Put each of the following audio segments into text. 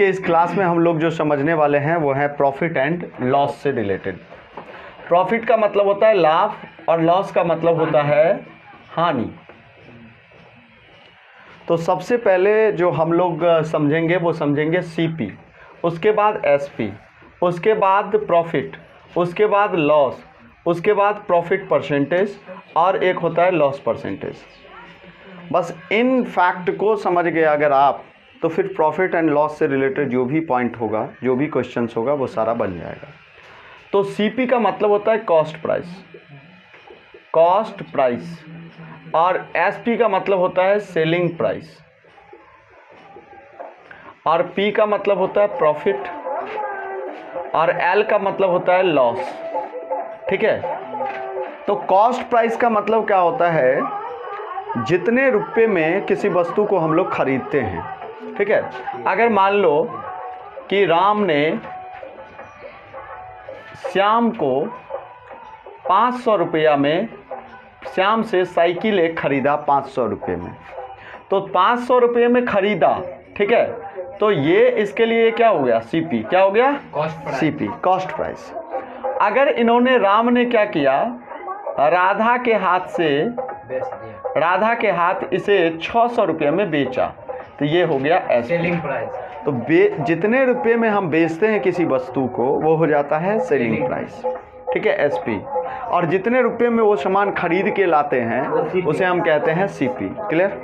के इस क्लास में हम लोग जो समझने वाले हैं वो है प्रॉफिट एंड लॉस से रिलेटेड। प्रॉफिट का मतलब होता है लाभ और लॉस का मतलब होता है हानि। तो सबसे पहले जो हम लोग समझेंगे वो समझेंगे सीपी, उसके बाद एसपी, उसके बाद प्रॉफिट, उसके बाद लॉस, उसके बाद प्रॉफिट परसेंटेज और एक होता है लॉस परसेंटेज। बस इन फैक्ट को समझ गए अगर आप, तो फिर प्रॉफिट एंड लॉस से रिलेटेड जो भी पॉइंट होगा, जो भी क्वेश्चंस होगा वो सारा बन जाएगा। तो सीपी का मतलब होता है कॉस्ट प्राइस, कॉस्ट प्राइस, और एसपी का मतलब होता है सेलिंग प्राइस, और पी का मतलब होता है प्रॉफिट, और एल का मतलब होता है लॉस। ठीक है। तो कॉस्ट प्राइस का मतलब क्या होता है, जितने रुपए में किसी वस्तु को हम लोग खरीदते हैं। ठीक है। अगर मान लो कि राम ने श्याम को 500 रुपया में श्याम से साइकिल एक खरीदा 500 रुपये में, तो 500 रुपये में खरीदा। ठीक है। तो ये इसके लिए क्या हो गया, सीपी। क्या हो गया, सीपी, कॉस्ट प्राइस। अगर इन्होंने, राम ने क्या किया, राधा के हाथ से, राधा के हाथ इसे 600 रुपये में बेचा, तो ये हो गया सेलिंग प्राइस। तो जितने रुपए में हम बेचते हैं किसी वस्तु को वो हो जाता है सेलिंग प्राइस। ठीक है, एसपी। और जितने रुपए में वो सामान खरीद के लाते हैं उसे हम कहते हैं सीपी। क्लियर।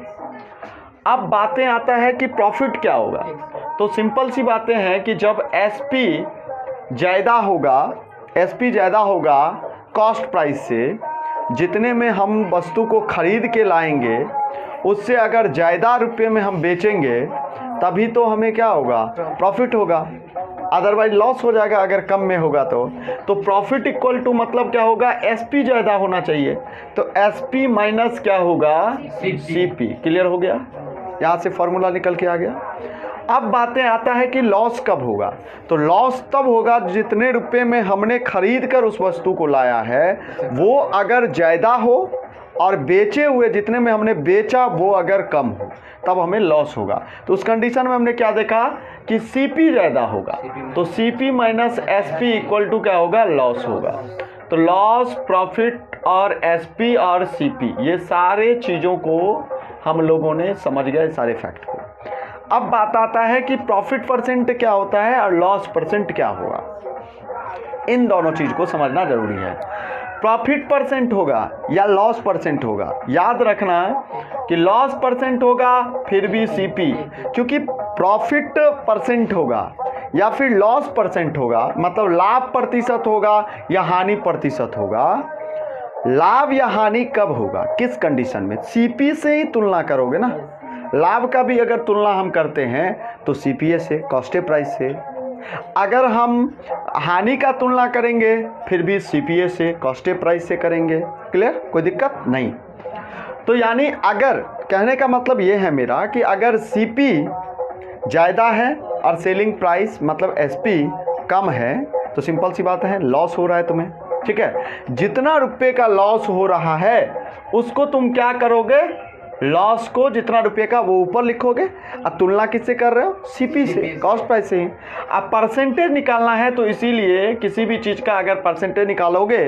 अब बातें आता है कि प्रॉफिट क्या होगा। तो सिंपल सी बातें हैं कि जब एसपी ज़्यादा होगा, एसपी ज़्यादा होगा कॉस्ट प्राइस से, जितने में हम वस्तु को खरीद के लाएंगे उससे अगर ज़्यादा रुपये में हम बेचेंगे तभी तो हमें क्या होगा, प्रॉफिट होगा। अदरवाइज लॉस हो जाएगा अगर कम में होगा तो प्रॉफिट इक्वल टू मतलब क्या होगा, एसपी ज़्यादा होना चाहिए। तो एसपी माइनस क्या होगा, सीपी। क्लियर हो गया, यहाँ से फॉर्मूला निकल के आ गया। अब बातें आता है कि लॉस कब होगा। तो लॉस तब होगा जितने रुपए में हमने खरीद कर उस वस्तु को लाया है वो अगर ज़्यादा हो और बेचे हुए जितने में हमने बेचा वो अगर कम हो, तब हमें लॉस होगा। तो उस कंडीशन में हमने क्या देखा कि सीपी ज़्यादा होगा, तो CP minus SP equal to क्या होगा, लॉस होगा। तो लॉस, प्रॉफिट और एसपी और सीपी, ये सारे चीज़ों को हम लोगों ने समझ गए, सारे फैक्ट को। अब बात आता है कि प्रॉफिट परसेंट क्या होता है और लॉस परसेंट क्या होगा। इन दोनों चीज़ को समझना जरूरी है। प्रॉफिट परसेंट होगा या लॉस परसेंट होगा, याद रखना कि लॉस परसेंट होगा फिर भी सीपी, क्योंकि प्रॉफिट परसेंट होगा या फिर लॉस परसेंट होगा, मतलब लाभ प्रतिशत होगा या हानि प्रतिशत होगा। लाभ या हानि कब होगा, किस कंडीशन में, सीपी से ही तुलना करोगे ना। लाभ का भी अगर तुलना हम करते हैं तो सीपीए से, कॉस्ट प्राइस से। अगर हम हानि का तुलना करेंगे फिर भी सीपीए से, कॉस्ट प्राइस से करेंगे। क्लियर, कोई दिक्कत नहीं। तो यानी अगर, कहने का मतलब ये है मेरा कि अगर सीपी ज़्यादा है और सेलिंग प्राइस मतलब एसपी कम है तो सिंपल सी बात है, लॉस हो रहा है तुम्हें। ठीक है। जितना रुपए का लॉस हो रहा है उसको तुम क्या करोगे, लॉस को जितना रुपये का वो ऊपर लिखोगे। अब तुलना किससे कर रहे हो, सीपी से, कॉस्ट प्राइस से ही। अब परसेंटेज निकालना है तो इसीलिए किसी भी चीज़ का अगर परसेंटेज निकालोगे,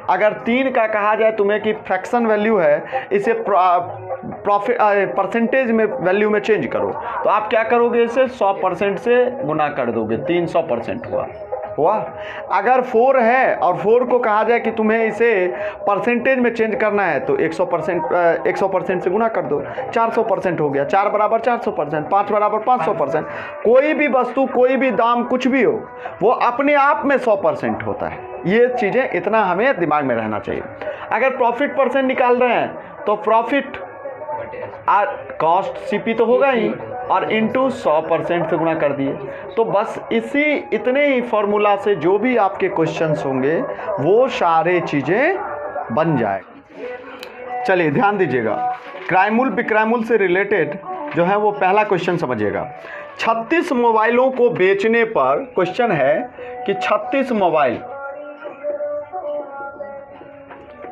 अगर 3 का कहा जाए तुम्हें कि फ्रैक्शन वैल्यू है, इसे प्रॉफिट परसेंटेज में वैल्यू में चेंज करो, तो आप क्या करोगे, इसे 100% से गुना कर दोगे, 300% हुआ। अगर 4 है और 4 को कहा जाए कि तुम्हें इसे परसेंटेज में चेंज करना है तो 100% से गुना कर दो, 400% हो गया। 4 बराबर 400%, 5 बराबर 500%। कोई भी वस्तु, कोई भी दाम, कुछ भी हो, वो अपने आप में 100% होता है। ये चीज़ें इतना हमें दिमाग में रहना चाहिए। अगर प्रॉफिट परसेंट निकाल रहे हैं तो प्रॉफिट कॉस्ट सीपी तो होगा ही, और इंटू 100% से गुणा कर दिए। तो बस इतने ही फॉर्मूला से जो भी आपके क्वेश्चंस होंगे वो सारे चीज़ें बन जाएगा। चलिए ध्यान दीजिएगा, क्रयमूल्य विक्रयमूल्य से रिलेटेड जो है वो पहला क्वेश्चन समझिएगा। 36 मोबाइलों को बेचने पर, क्वेश्चन है कि 36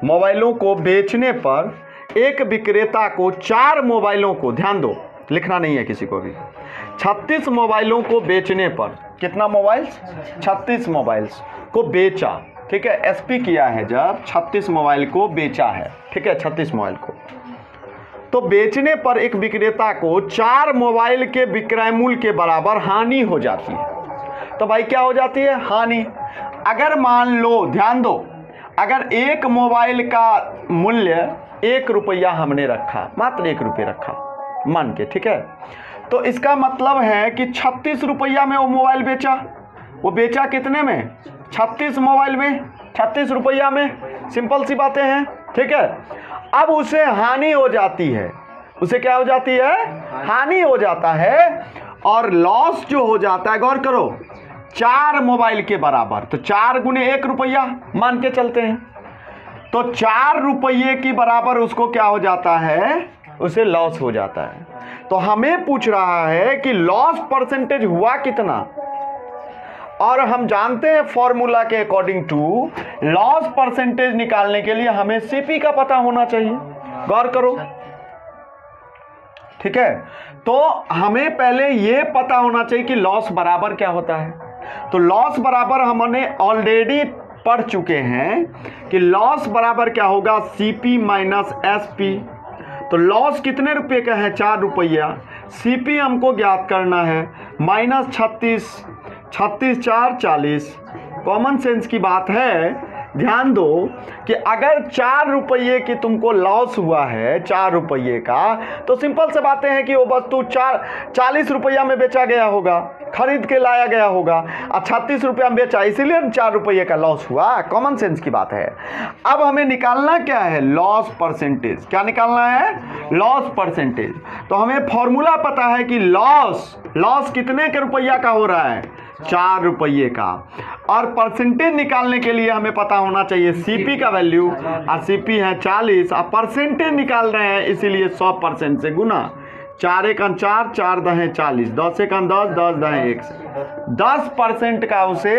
मोबाइलों को बेचने पर एक विक्रेता को 4 मोबाइलों को, ध्यान दो लिखना नहीं है किसी को भी, 36 मोबाइलों को बेचने पर, कितना मोबाइल्स, 36 मोबाइल्स को बेचा, ठीक है, एसपी किया है जब 36 मोबाइल को बेचा है, ठीक है, 36 मोबाइल को, तो बेचने पर एक विक्रेता को 4 मोबाइल के विक्रय मूल्य के बराबर हानि हो जाती है। तो भाई क्या हो जाती है, हानि। अगर मान लो, ध्यान दो, अगर एक मोबाइल का मूल्य 1 रुपया हमने रखा, मात्र 1 रुपये रखा मान के, ठीक है, तो इसका मतलब है कि 36 रुपया में वो मोबाइल बेचा। वो बेचा कितने में, 36 मोबाइल में, 36 रुपया में। सिंपल सी बातें हैं, ठीक है। अब उसे हानि हो जाती है, उसे क्या हो जाती है, हानि हो जाता है, और लॉस जो हो जाता है, गौर करो, 4 मोबाइल के बराबर, तो 4 गुने 1 रुपया मान के चलते हैं, तो 4 रुपये की बराबर उसको क्या हो जाता है, उसे लॉस हो जाता है। तो हमें पूछ रहा है कि लॉस परसेंटेज हुआ कितना, और हम जानते हैं फॉर्मूला के अकॉर्डिंग टू लॉस परसेंटेज निकालने के लिए हमें सीपी का पता होना चाहिए। गौर करो, ठीक है, तो हमें पहले ये पता होना चाहिए कि लॉस बराबर क्या होता है। तो लॉस बराबर हमने ऑलरेडी पढ़ चुके हैं कि लॉस बराबर क्या होगा, सीपी माइनस एसपी। तो लॉस कितने रुपए का है, 4 रुपया, सीपी हमको ज्ञात करना है, माइनस 36, 36 4 40। कॉमन सेंस की बात है, ध्यान दो कि अगर 4 रुपये की तुमको लॉस हुआ है, 4 रुपये का, तो सिंपल से बातें हैं कि वो वस्तु 40 रुपया में बेचा गया होगा, खरीद के लाया गया होगा, और 36 रुपया में बेचा, इसीलिए 4 रुपये का लॉस हुआ। कॉमन सेंस की बात है। अब हमें निकालना क्या है, लॉस परसेंटेज। क्या निकालना है, लॉस परसेंटेज। तो हमें फॉर्मूला पता है कि लॉस कितने के रुपया का हो रहा है, 4 रुपये का, और परसेंटेज निकालने के लिए हमें पता होना चाहिए सीपी का वैल्यू, और सीपी है 40, और परसेंटेज निकाल रहे हैं इसीलिए 100% से गुना, 4 1 4, 4 10 40, 10 1 10, 10 10 1, 10% का उसे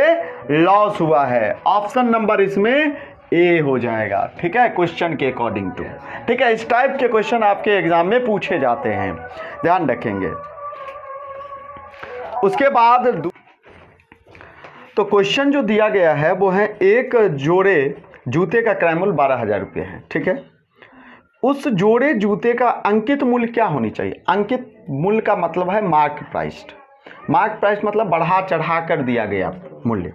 लॉस हुआ है। ऑप्शन नंबर इसमें ए हो जाएगा, ठीक है, क्वेश्चन के अकॉर्डिंग टू, ठीक है। इस टाइप के क्वेश्चन आपके एग्जाम में पूछे जाते हैं, ध्यान रखेंगे। उसके बाद तो क्वेश्चन जो दिया गया है वो है, एक जोड़े जूते का क्रय मूल्य 12,000 रुपये है, ठीक है। उस जोड़े जूते का अंकित मूल्य क्या होनी चाहिए। अंकित मूल्य का मतलब है मार्क प्राइस्ड। मार्क प्राइस मतलब बढ़ा चढ़ा कर दिया गया मूल्य।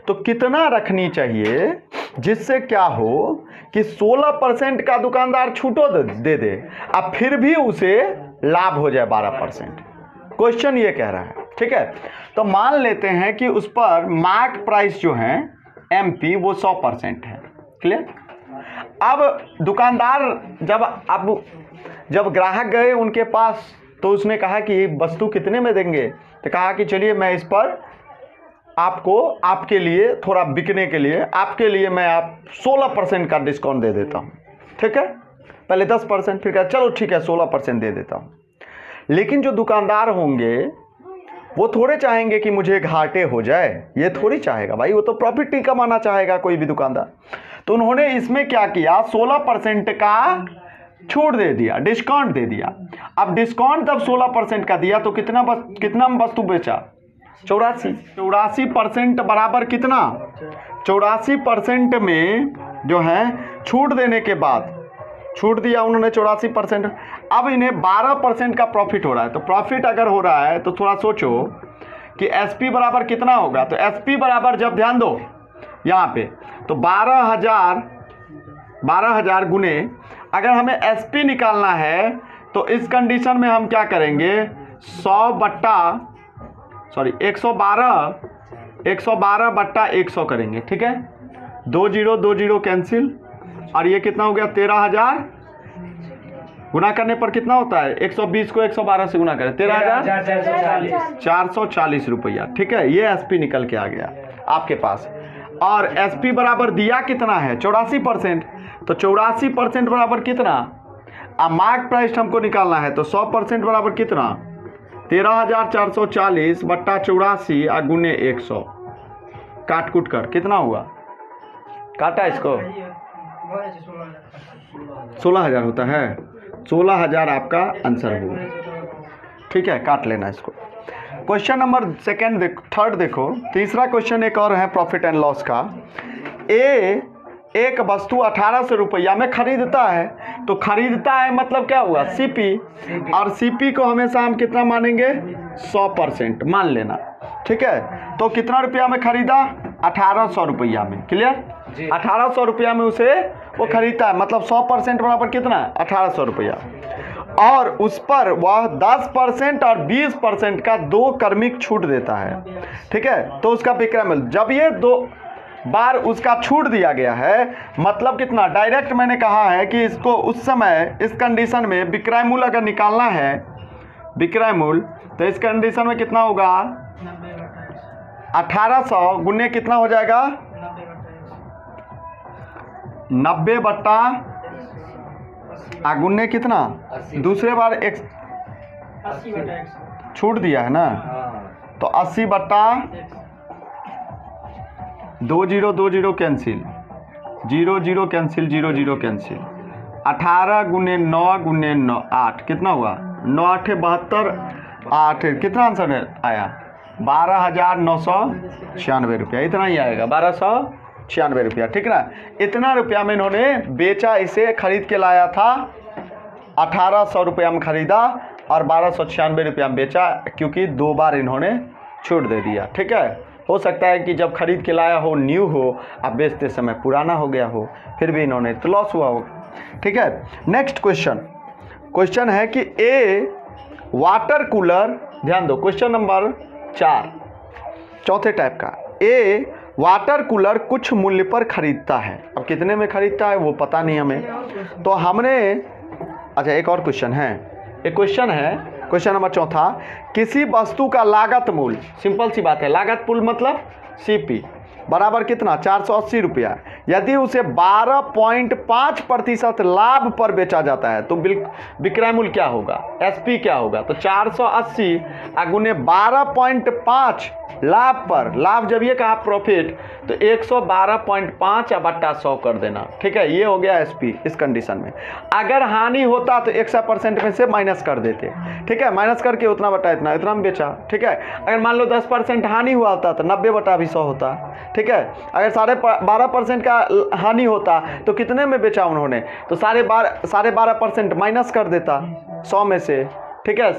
तो कितना रखनी चाहिए जिससे क्या हो कि 16% का दुकानदार छूटो दे दे, अब फिर भी उसे लाभ हो जाए 12%। क्वेश्चन ये कह रहा है, ठीक है। तो मान लेते हैं कि उस पर मार्क प्राइस जो है एमपी वो 100% है, क्लियर। अब दुकानदार जब ग्राहक गए उनके पास तो उसने कहा कि वस्तु कितने में देंगे, तो कहा कि चलिए मैं इस पर आपके लिए थोड़ा बिकने के लिए आपके लिए मैं 16% का डिस्काउंट दे देता हूँ, ठीक है। पहले 10%, फिर कहा चलो ठीक है 16% दे देता हूँ। लेकिन जो दुकानदार होंगे वो थोड़े चाहेंगे कि मुझे घाटे हो जाए, ये थोड़ी चाहेगा भाई, वो तो प्रॉफिट ही कमाना चाहेगा कोई भी दुकानदार। तो उन्होंने इसमें क्या किया, 16% का छूट दे दिया, डिस्काउंट दे दिया। अब डिस्काउंट जब 16% का दिया तो कितना वस्तु बेचा, 84% बराबर कितना, 84% में जो है छूट देने के बाद छूट दिया उन्होंने 84%। अब इन्हें 12% का प्रॉफिट हो रहा है। तो प्रॉफिट अगर हो रहा है तो थोड़ा सोचो कि एसपी बराबर कितना होगा। तो एसपी बराबर, जब ध्यान दो यहाँ पे, तो 12,000 गुने, अगर हमें एसपी निकालना है तो इस कंडीशन में हम क्या करेंगे, 112 बट्टा 100 करेंगे, ठीक है। 2 0 कैंसिल, और ये कितना हो गया 13,000, गुना करने पर कितना होता है, 120 को 112 से गुना करें, 13,440 रुपया, ठीक है। ये एसपी निकल के आ गया आपके पास। और एसपी बराबर दिया कितना है, 84%। तो 84% बराबर कितना, अब मार्क प्राइस हमको निकालना है, तो 100% बराबर कितना, 13,440 बट्टा 84 और गुने 100, काट कूट कर कितना हुआ, काटा इसको, 16,000 होता है। 16,000 आपका आंसर होगा, ठीक है, काट लेना इसको। क्वेश्चन नंबर थर्ड देखो, तीसरा क्वेश्चन एक और है प्रॉफिट एंड लॉस का। एक वस्तु 1800 रुपया में खरीदता है, तो खरीदता है मतलब क्या हुआ, सीपी, और सीपी को हमेशा हम कितना मानेंगे, 100% मान लेना, ठीक है। तो कितना रुपया में खरीदा, 1800 रुपया में, क्लियर, 1800 रुपया में उसे वो खरीदता है, मतलब 100% बराबर कितना, 1800 रुपया, और उस पर वह 10% और 20% का 2 क्रमिक छूट देता है, ठीक है। तो उसका विक्रय मूल्य, जब ये 2 बार उसका छूट दिया गया है, मतलब कितना, डायरेक्ट मैंने कहा है कि इसको उस समय इस कंडीशन में विक्रय मूल्य अगर निकालना है, विक्रय मूल्य, तो इस कंडीशन में कितना होगा, 1800 गुने कितना हो जाएगा, 90 बट्टा गुने कितना, दूसरे बार एक छूट दिया है ना, तो 80 बट्टा 2 0 2 0 कैंसिल, 0 0 कैंसिल, 0 0 कैंसिल, 18 गुने 9 गुने 9 8 कितना हुआ, 9 8 72, 8 कितना आंसर आया, 12,996 रुपया, इतना ही आएगा, 1296 रुपया, ठीक ना। इतना रुपया में इन्होंने बेचा, इसे खरीद के लाया था, 1800 रुपया में खरीदा और 1296 रुपया में बेचा, क्योंकि 2 बार इन्होंने छूट दे दिया, ठीक है। हो सकता है कि जब खरीद के लाया हो न्यू हो, अब बेचते समय पुराना हो गया हो, फिर भी इन्होंने तो लॉस हुआ हो, ठीक है। नेक्स्ट क्वेश्चन है कि ए वाटर कूलर, ध्यान दो, क्वेश्चन नंबर 4, चौथे टाइप का, ए वाटर कूलर कुछ मूल्य पर खरीदता है, अब कितने में खरीदता है वो पता नहीं हमें, तो हमने, अच्छा एक और क्वेश्चन है, एक क्वेश्चन है, क्वेश्चन नंबर 4, किसी वस्तु का लागत मूल्य, सिंपल सी बात है, लागत मूल्य मतलब सीपी बराबर कितना, 480 रुपया, यदि उसे 12.5% लाभ पर बेचा जाता है, तो विक्रय मूल्य क्या होगा, एसपी क्या होगा, तो 480 गुने 12.5 लाभ पर, लाभ जब ये कहा प्रॉफिट, तो 112.5 बट्टा 100 कर देना, ठीक है, ये हो गया एसपी। इस कंडीशन में अगर हानि होता तो 100% में से माइनस कर देते, ठीक है, माइनस करके उतना बटा इतना, इतना में बेचा, ठीक है। अगर मान लो 10% हानि हुआ होता तो 90 बटा भी 100 होता, ठीक है। अगर 12.5% का हानि होता तो कितने में बेचा उन्होंने, तो 12.5% माइनस कर देता 100 में से, ठीक है,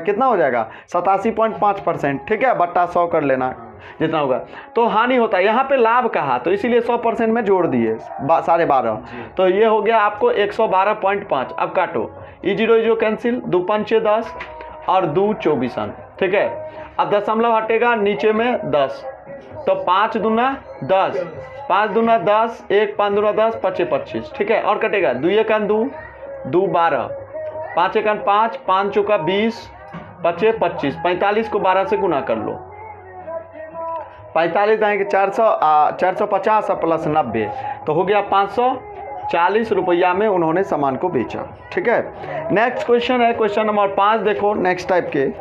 कितना हो जाएगा, 87.5%, ठीक है, बट्टा 100 कर लेना, जितना होगा, तो हानि होता है, यहाँ पे लाभ कहा तो इसीलिए 100% में जोड़ दिए 12.5, तो ये हो गया आपको 112.5। अब काटो, ई 0 कैंसिल, 2 5 6 10 और 2 24, ठीक है। अब दशमलव हटेगा नीचे में 10, तो 5 दूना 10, 5 दूना 10, 1 5 दूना 10, 5 25, ठीक है, और कटेगा 2 1 2 2 12, 5 1 5, 5 चौका 20, 5 25, 45 को 12 से गुना कर लो, 45 आएंगे 450 प्लस 90, तो हो गया 540 रुपया में उन्होंने सामान को बेचा, ठीक है। नेक्स्ट क्वेश्चन है, क्वेश्चन नंबर 5 देखो, नेक्स्ट टाइप के,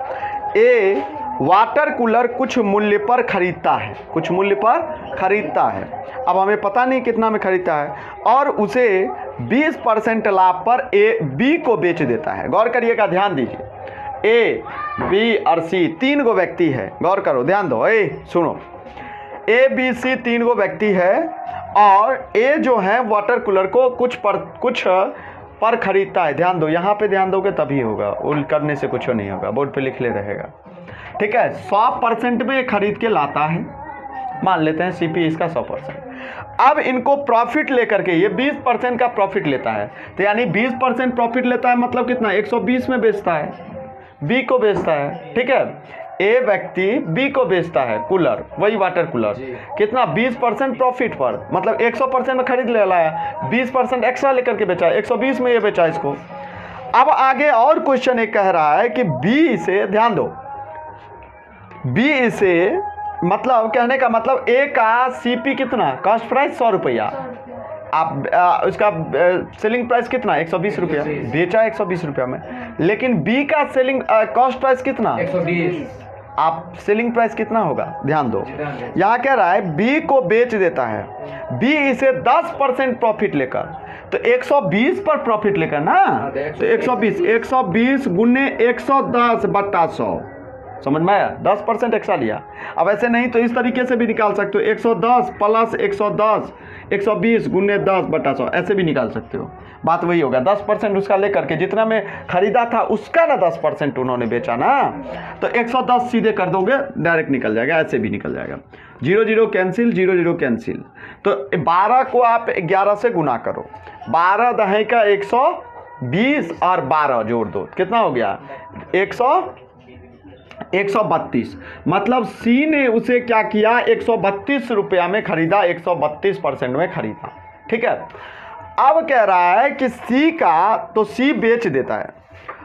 ए वाटर कूलर कुछ मूल्य पर खरीदता है, कुछ मूल्य पर खरीदता है, अब हमें पता नहीं कितना में खरीदता है, और उसे 20% लाभ पर ए बी को बेच देता है। गौर करिएगा, ध्यान दीजिए, ए बी और सी 3 गो व्यक्ति है, गौर करो, ध्यान दो, सुनो, ए बी सी 3 गो व्यक्ति है, और ए जो है वाटर कूलर को कुछ पर खरीदता है, ध्यान दो, यहाँ पे ध्यान दोगे तभी होगा, उल्ट करने से कुछ नहीं होगा, बोर्ड पे लिख ले रहेगा, ठीक है। 100% में खरीद के लाता है, मान लेते हैं सीपी इसका 100%, अब इनको प्रॉफिट लेकर के ये 20% का प्रॉफिट लेता है, तो यानी 20% प्रॉफिट लेता है, मतलब कितना, 120 में बेचता है, बी को बेचता है, ठीक है, ए व्यक्ति बी को बेचता है कूलर, वही वाटर कूलर, कितना, 20% प्रॉफिट पर, मतलब 100% में खरीद ले लाया, 20% एक्स्ट्रा लेकर के बेचा, 120 में ये बेचा इसको। अब आगे और क्वेश्चन एक कह रहा है कि बी से, ध्यान दो, बी से मतलब कहने का मतलब ए का सीपी कितना, कॉस्ट प्राइस 100 रुपया, आप उसका सेलिंग प्राइस कितना, 120 रुपया, बेचा 120 रुपया में, लेकिन बी का सेलिंग कॉस्ट प्राइस कितना, आप सेलिंग प्राइस कितना होगा, ध्यान दो। यहाँ कह रहा है बी को बेच देता है, बी इसे 10% प्रॉफिट लेकर, तो 120 पर प्रॉफिट लेकर ना, तो 120 गुने 110 बट्टा 100, समझ में आया, 10% एक्स्ट्रा लिया। अब ऐसे नहीं तो इस तरीके से भी निकाल सकते हो, 110 प्लस 110, 120 गुने 10 बट्टा 100, ऐसे भी निकाल सकते हो। बात वही होगा, 10% उसका लेकर के जितना में खरीदा था उसका ना 10% उन्होंने बेचा ना, तो 110 सीधे कर दोगे डायरेक्ट निकल जाएगा, ऐसे भी निकल जाएगा। 0 0 कैंसिल, 0 0 कैंसिल, तो 12 को आप 11 से गुना करो, 12 दहे का 120 और 12 जोड़ दो, कितना हो गया 132। मतलब सी ने उसे क्या किया, 132 रुपया में खरीदा, 132% में खरीदा, ठीक है। अब कह रहा है कि सी का, तो सी बेच देता है,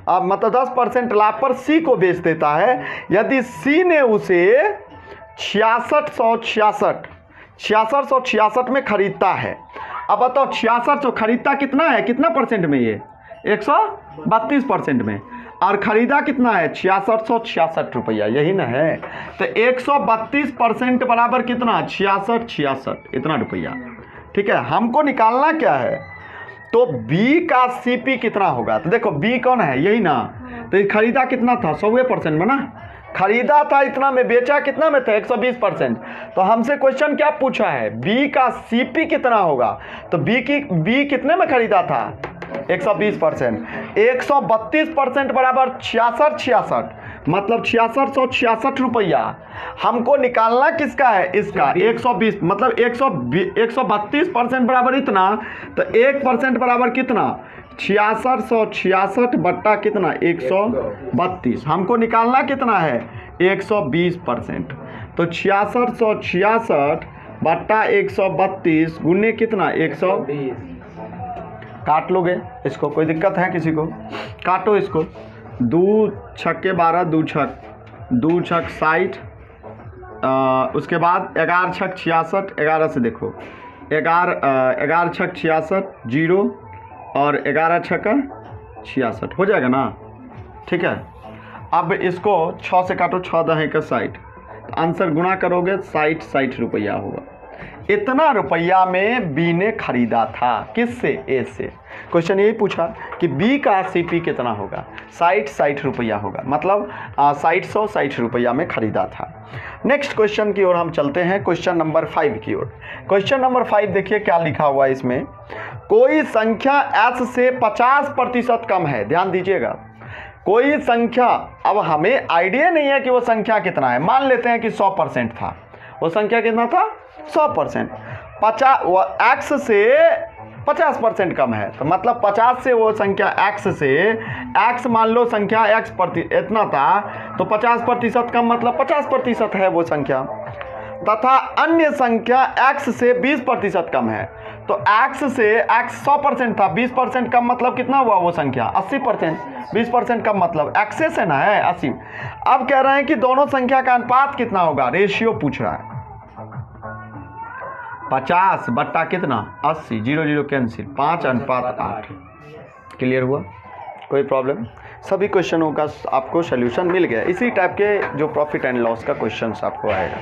अब मतलब 10% लाभ पर सी को बेच देता है। यदि सी ने उसे 6666 में खरीदता है, अब बताओ 6600 खरीदता कितना है, कितना परसेंट में, ये 132% में, और खरीदा कितना है 6666 रुपया, यही ना है। तो 132% बराबर कितना, 66 इतना रुपया, ठीक है। हमको निकालना क्या है, तो B का CP कितना होगा, तो देखो B कौन है, यही ना, तो ये खरीदा कितना था 100% में ना, खरीदा था इतना में, बेचा कितना में था 120%। तो हमसे क्वेश्चन क्या पूछा है, B का CP कितना होगा, तो B कितने में खरीदा था 120%, 132% बराबर 66 मतलब 6666 रुपया। हमको निकालना किसका है, इसका 120, मतलब 132% बराबर इतना, तो 1% बराबर कितना 6666 बट्टा कितना 132। हमको निकालना कितना है 120%, तो 6666 बट्टा 132 गुने कितना 120। काट लोगे इसको, कोई दिक्कत है किसी को, काटो इसको, 2 छक्के 12, 2 छक 60, उसके बाद 11 छक 66, 11 से देखो 11 छक 66 0 और 11 छक 66 हो जाएगा ना, ठीक है। अब इसको 6 से काटो, 6 दहे का 60, आंसर गुना करोगे 60 रुपया होगा। इतना रुपया में बी ने खरीदा था, किससे, ए से। क्वेश्चन यही पूछा कि बी का सीपी कितना होगा, 60 रुपया होगा, मतलब 60 रुपया में खरीदा था। नेक्स्ट क्वेश्चन की ओर हम चलते हैं, क्वेश्चन नंबर 5 की ओर। क्वेश्चन नंबर 5 देखिए क्या लिखा हुआ है इसमें, कोई संख्या s से 50% कम है, ध्यान दीजिएगा, कोई संख्या, अब हमें आइडिया नहीं है कि वो संख्या कितना है, मान लेते हैं कि 100% था, वो संख्या कितना था 100%, x से 50% कम है, तो मतलब 50 से वो संख्या x से, x मान लो संख्या x इतना था, तो 50% कम मतलब 50% है वो संख्या, तथा अन्य संख्या x से 20% कम है, तो x से x 100% था, 20% कम मतलब कितना हुआ वो संख्या 80%, 20% कम मतलब x से ना है 80। अब कह रहे हैं कि दोनों संख्या का अनुपात कितना होगा, रेशियो पूछ रहा है, 50 बट्टा कितना 80, 0 0 कैंसिल, 5:8। क्लियर हुआ, कोई प्रॉब्लम, सभी क्वेश्चनों का आपको सोल्यूशन मिल गया। इसी टाइप के जो प्रॉफिट एंड लॉस का क्वेश्चन आपको आएगा।